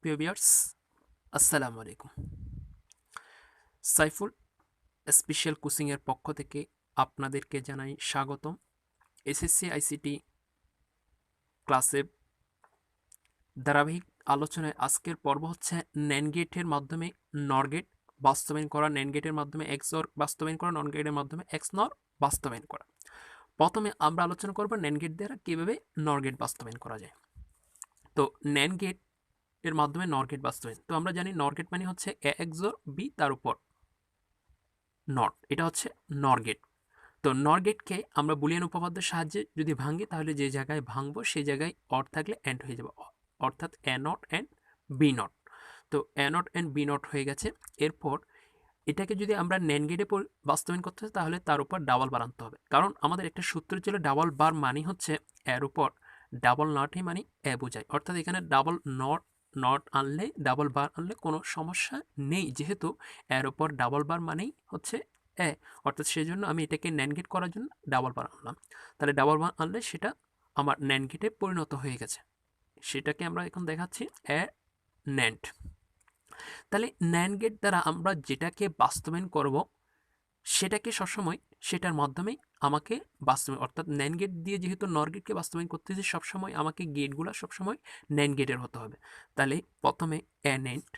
প্রিয় ভিউয়ার্স, আসসালামু আলাইকুম। সাইফুল স্পেশাল কোচিংয়ের পক্ষ থেকে আপনাদেরকে জানাই স্বাগতম। এসএসসি আইসিটি ক্লাসের ধারাবাহিক আলোচনায় আজকের পর্ব হচ্ছে ন্যান্ড গেটের মাধ্যমে নর গেট বাস্তবায়ন করা, ন্যান্ড গেটের মাধ্যমে এক্সঅর বাস্তবায়ন করা, নর গেটের মাধ্যমে এক্সনর বাস্তবায়ন করা। প্রথমে আমরা আলোচনা করব ন্যান্ড গেট দ্বারা কীভাবে নর গেট বাস্তবায়ন করা যায়। তো ন্যান্ড গেট এর মাধ্যমে নর গেট বাস্তবায়ন, তো আমরা জানি নর গেট মানে হচ্ছে এ এক্সঅর বি তার উপর নট, এটা হচ্ছে নর গেট। তো নর গেটকে আমরা বুলিয়ান উপপাদ্যের সাহায্যে যদি ভাঙি তাহলে যে জায়গায় ভাঙবো সেই জায়গায় অর থাকলে অ্যান্ড হয়ে যাবে, অর্থাৎ A not and B not. তো এ নট অ্যান্ড বি নট হয়ে গেছে। এরপর এটাকে যদি আমরা ন্যান্ড গেটে বাস্তবায়ন করতে হয় তাহলে তার উপর ডাবল বার আনতে হবে, কারণ আমাদের একটা সূত্র ছিল ডাবল বার মানি হচ্ছে এর উপর ডাবল নটই মানি এ বোঝায়, অর্থাৎ এখানে ডাবল নট আনলে ডাবল বার আনলে কোনো সমস্যা নেই, যেহেতু এর উপর ডাবল বার মানেই হচ্ছে এ, অর্থাৎ সেই জন্য আমি এটাকে ন্যান্ড গেট করার জন্য ডাবল বার আনলাম। তাহলে ডাবল বার আনলে সেটা আমার ন্যান্ড গেটে পরিণত হয়ে গেছে, সেটাকে আমরা এখন দেখাচ্ছি এ ন্যান্ড। তাহলে ন্যান্ড গেট দ্বারা আমরা যেটাকে বাস্তবায়ন করব সেটাকে সবসময় সেটার মাধ্যমেই আমাকে বাস্তবায়ন, অর্থাৎ ন্যান্ড গেট দিয়ে যেহেতু নর গেটকে বাস্তবায়ন করতেছি সবসময় আমাকে গেটগুলো সবসময় ন্যান্ড গেটের হতে হবে। তাহলে প্রথমে এ ন্যান্ড,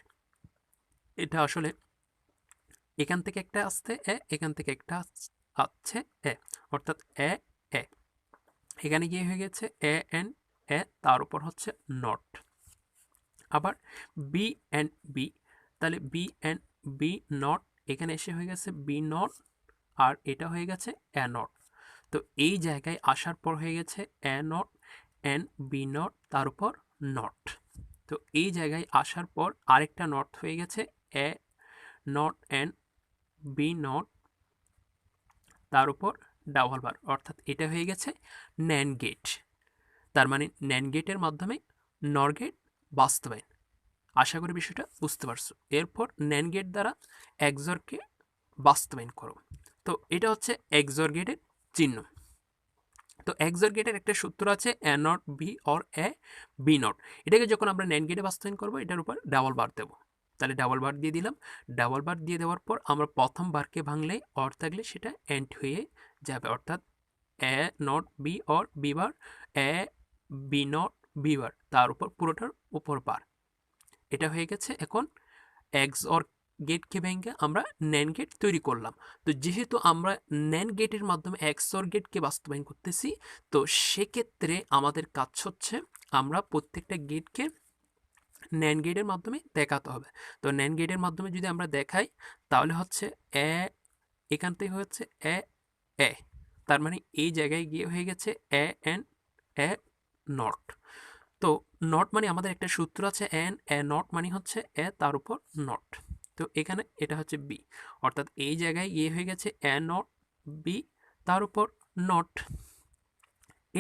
এটা আসলে এখান থেকে একটা আসছে এ, এখান থেকে একটা আসছে এ, অর্থাৎ এ এ এখানে গিয়ে হয়ে গেছে এ এন এ, তার উপর হচ্ছে নট। আবার বি অ্যান্ড বি, তাহলে বি অ্যান্ড বি নট এখানে এসে হয়ে গেছে বি নট, আর এটা হয়ে গেছে এ নট। তো এই জায়গায় আসার পর হয়ে গেছে এ নট অ্যান্ড বি নট তার উপর নট। তো এই জায়গায় আসার পর আরেকটা নট হয়ে গেছে এ নট অ্যান্ড বি নট তার উপর ডাবল বার, অর্থাৎ এটা হয়ে গেছে ন্যান্ড গেট। তার মানে ন্যান্ড গেটের মাধ্যমে নর গেট বাস্তবায়ন। আশা করি বিষয়টা বুঝতে পারছো। এরপর ন্যান্ড গেট দ্বারা এক্সঅরকে বাস্তবায়ন করো। তো এটা হচ্ছে এক্সঅর গেটের চিহ্ন। তো এক্সঅর গেটের একটা সূত্র আছে A not B or A B not. এটাকে যখন আমরা ন্যান্ড গেটে বাস্তবায়ন করবো এটার উপর ডাবল বার দেবো, তাহলে ডাবল বার দিয়ে দিলাম। ডাবল বার দিয়ে দেওয়ার পর আমরা প্রথম বারকে ভাঙলে অর থাকলে সেটা এন্ড হয়ে যাবে, অর্থাৎ A not B or B bar A B not B bar তার উপর পুরোটার উপর বার, এটা হয়ে গেছে। এখন এক্সঅর গেটকে ভেঙে আমরা ন্যান্ড গেট তৈরি করলাম। তো যেহেতু আমরা ন্যান্ড গেটের মাধ্যমে এক্সঅর গেটকে বাস্তবায়ন করতেছি, তো সেক্ষেত্রে আমাদের কাজ হচ্ছে আমরা প্রত্যেকটা গেটকে ন্যান্ড গেটের মাধ্যমে দেখাতে হবে। তো ন্যান্ড গেটের মাধ্যমে যদি আমরা দেখাই তাহলে হচ্ছে এ, এখান থেকে হচ্ছে এ এ, তার মানে এই জায়গায় গিয়ে হয়ে গেছে এ এন এ নট। তো নট মানে আমাদের একটা সূত্র আছে এন এ নট মানে হচ্ছে এ তার উপর নট। তো এখানে এটা হচ্ছে বি, অর্থাৎ এই জায়গায় ইয়ে হয়ে গেছে এ নট বি তার উপর নট।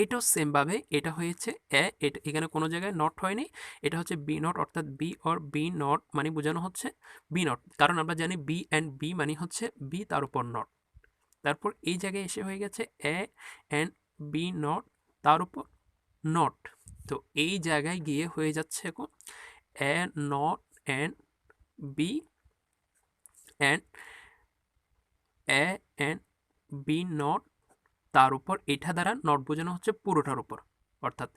এটাও সেমভাবে এটা হয়েছে এ, এটা এখানে কোনো জায়গায় নট হয়নি, এটা হচ্ছে বি নট, অর্থাৎ বি অর বি নট মানে বোঝানো হচ্ছে বি নট, কারণ আমরা জানি বি অ্যান্ড বি মানে হচ্ছে বি তার উপর নট। তারপর এই জায়গায় এসে হয়ে গেছে এ অ্যান্ড বি নট তার উপর নট। তো এই জায়গায় গিয়ে হয়ে যাচ্ছে এখন A not and B and A and B not তার উপর, এটা দ্বারা নট বোঝানো হচ্ছে পুরোটার উপর, অর্থাৎ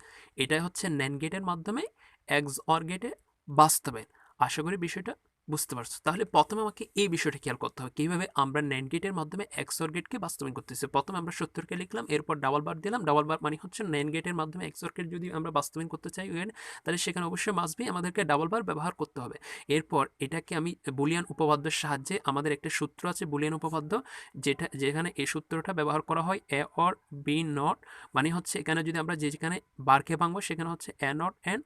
এটাই হচ্ছে ন্যান্ড গেটের মাধ্যমে এক্সঅর গেটে বাস্তবায়ন। আশা করি বিষয়টা বুঝতে পারছো। তাহলে প্রথমে আমাকে এই বিষয়টা খেয়াল করতে হবে কীভাবে আমরা ন্যান্ড গেটের মাধ্যমে এক্সঅর গেটকে বাস্তবায়ন করতেছি। প্রথমে আমরা 70কে লিখলাম, এরপর ডাবল বার দিলাম। ডাবল বার মানে হচ্ছে ন্যান্ড গেটের মাধ্যমে এক্সঅর গেট যদি আমরা বাস্তবায়ন করতে চাই তাহলে সেখানে অবশ্যই মাসবি আমাদেরকে ডাবল বার ব্যবহার করতে হবে। এরপর এটাকে আমি বুলিয়ান উপপাদ্যের সাহায্যে, আমাদের একটা সূত্র আছে বুলিয়ান উপপাদ্য, যেখানে এই সূত্রটা ব্যবহার করা হয় এ অর বি নট মানে হচ্ছে এখানে যদি আমরা যেখানে বারকে ভাঙবো সেখানে হচ্ছে এ নট অ্যান্ড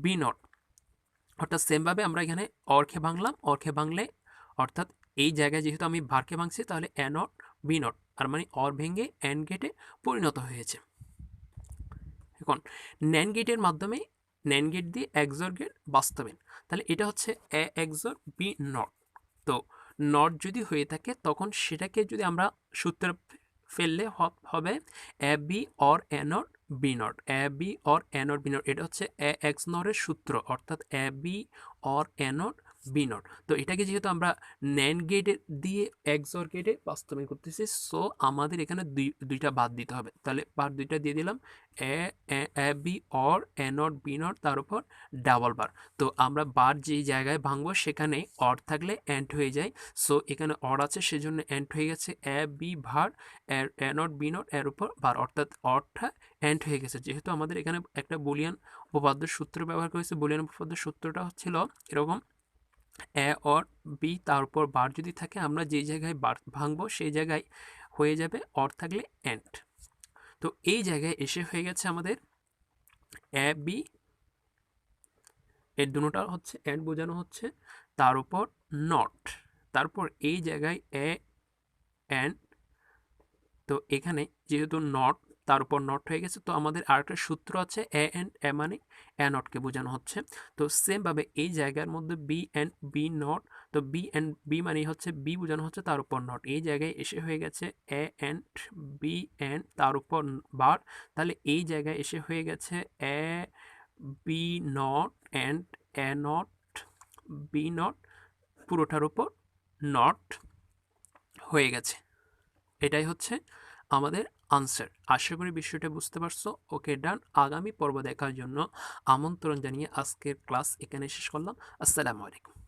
বি নট, অর্থাৎ সেমভাবে আমরা এখানে অরকে ভাঙলাম, অরকে ভাঙলে অর্থাৎ এই জায়গায় যেহেতু আমি বারকে ভাঙছি তাহলে এ নট বি নট, আর মানে অর ভেঙে অ্যান্ড গেটে পরিণত হয়েছে। এখন ন্যান্ড গেটের মাধ্যমে ন্যান্ড গেট দিয়ে এক্সঅর গেট বাস্তবায়ন, তাহলে এটা হচ্ছে এ এক্সঅর বি নট। তো নট যদি হয়ে থাকে তখন সেটাকে যদি আমরা সূত্রে ফেললে হবে A B or A not B not, A B or A not B not, এটা হচ্ছে এ এক্স নরের সূত্র, অর্থাৎ A B or A not B not. তো এটাকে যেহেতু আমরা ন্যান্ড গেটে দিয়ে এক্সঅর গেটে বাস্তবায়ন করতেছি, সো আমাদের এখানে দুইটা বাদ দিতে হবে। তাহলে বার দুইটা দিয়ে দিলাম, A A B or A not B not, তার উপর ডাবল বার। তো আমরা বার যেই জায়গায় ভাঙবো সেখানে অর থাকলে অ্যান্ড হয়ে যায়, সো এখানে অর আছে সেজন্য অ্যান্ড হয়ে গেছে, A be verb A not B not এর উপর বার, অর্থাৎ অরটা অ্যান্ড হয়ে গেছে। যেহেতু আমাদের এখানে একটা বুলিয়ান উপপাদ্যের সূত্র ব্যবহার করেছে, বুলিয়ান উপপাদ্যের সূত্রটা ছিল এরকম, এ অর বি তার উপর বার যদি থাকে, আমরা যেই জায়গায় বার ভাঙবো সেই জায়গায় হয়ে যাবে অর থাকলে অ্যান্ড। তো এই জায়গায় এসে হয়ে গেছে আমাদের এ বি, এর দুটোটা হচ্ছে অ্যান্ড বোঝানো হচ্ছে, তার উপর নট, তারপর এই জায়গায় এ অ্যান্ড, তো এখানে যেহেতু নট তার উপর নট হয়ে গেছে, তো আমাদের আরেকটা সূত্র আছে এ অ্যান্ড এ মানে এ নটকে বোঝানো হচ্ছে। তো সেমভাবে এই জায়গার মধ্যে বি অ্যান্ড বি নট, তো বি অ্যান্ড বি মানে হচ্ছে বি বোঝানো হচ্ছে তার উপর নট, এই জায়গায় এসে হয়ে গেছে এ অ্যান্ড বি অ্যান্ড তার উপর বার, তাহলে এই জায়গায় এসে হয়ে গেছে A B not and A not B not, পুরোটার উপর নট হয়ে গেছে। এটাই হচ্ছে আমাদের আনসার। আশা করি বিষয়টা বুঝতে পারছো। ওকে ডান। আগামী পর্ব দেখার জন্য আমন্ত্রণ জানিয়ে আজকের ক্লাস এখানে শেষ করলাম। আসসালামু আলাইকুম।